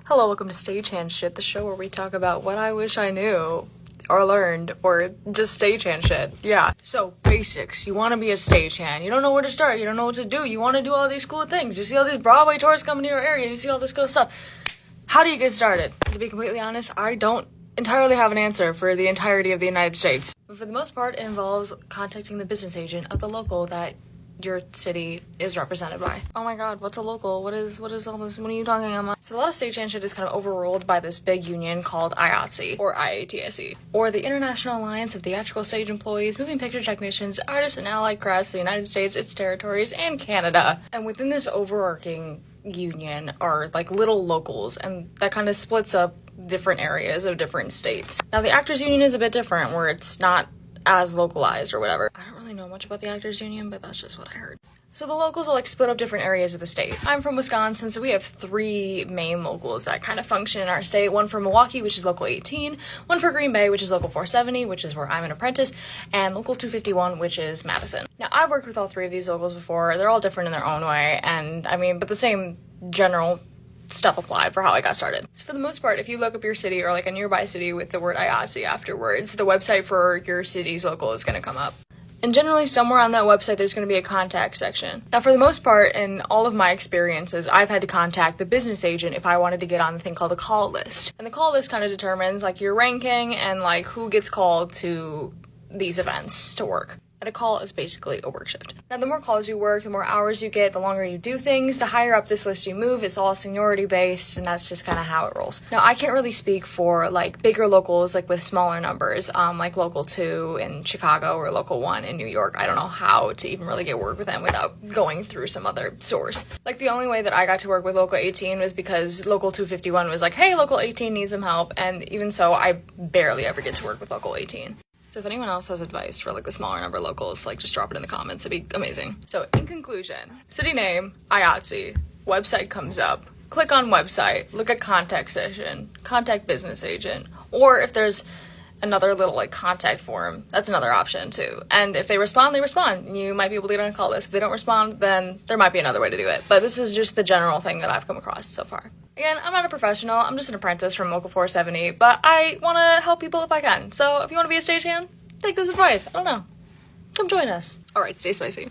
Hello, welcome to Stagehand Sh, the show where we talk about what I wish I knew, or learned, or just stagehand shit. Yeah. So, basics. You want to be a stagehand. You don't know where to start. You don't know what to do. You want to do all these cool things. You see all these Broadway tours coming to your area. You see all this cool stuff. How do you get started? To be completely honest, I don't entirely have an answer for the entirety of the United States. But for the most part, it involves contacting the business agent of the local that your city is represented by. Oh my god, what's a local? What is all this? What are you talking about? So a lot of stagehand shit is kind of overruled by this big union called IATSE, or IATSE, or the International Alliance of Theatrical Stage Employees, Moving Picture Technicians, Artists and Allied Crafts, the United States, its territories, and Canada. And within this overarching union are like little locals, and that kind of splits up different areas of different states. Now the Actors Union is a bit different, where it's not as localized or whatever. I don't really know much about the Actors Union, but that's just what I heard. So the locals are like split up different areas of the state. I'm from Wisconsin, so we have three main locals that kind of function in our state. One for Milwaukee, which is Local 18, one for Green Bay, which is Local 470, which is where I'm an apprentice, and Local 251, which is Madison. Now, I've worked with all three of these locals before. They're all different in their own way, and I mean, but the same general stuff applied for how I got started. So for the most part, if you look up your city or like a nearby city with the word IATSE afterwards, the website for your city's local is going to come up. And generally somewhere on that website there's going to be a contact section. Now for the most part, in all of my experiences, I've had to contact the business agent if I wanted to get on the thing called a call list. And the call list kind of determines like your ranking and like who gets called to these events to work. And a call is basically a work shift. Now, the more calls you work, the more hours you get, the longer you do things, the higher up this list you move. It's all seniority based, and that's just kind of how it rolls. Now, I can't really speak for like bigger locals, like with smaller numbers, like Local 2 in Chicago or Local 1 in New York. I don't know how to even really get work with them without going through some other source. Like the only way that I got to work with Local 18 was because Local 251 was like, hey, Local 18 needs some help. And even so, I barely ever get to work with Local 18. So if anyone else has advice for like the smaller number of locals, like just drop it in the comments. It'd be amazing. So in conclusion, city name, IATSE, website comes up, click on website, look at contact session, contact business agent, or if there's another little like contact form, that's another option too. And if they respond, they respond. You might be able to get on a call list. If they don't respond, then there might be another way to do it. But this is just the general thing that I've come across so far. Again, I'm not a professional, I'm just an apprentice from Local 470, but I want to help people if I can. So if you want to be a stagehand, take this advice. I don't know. Come join us. Alright, stay spicy.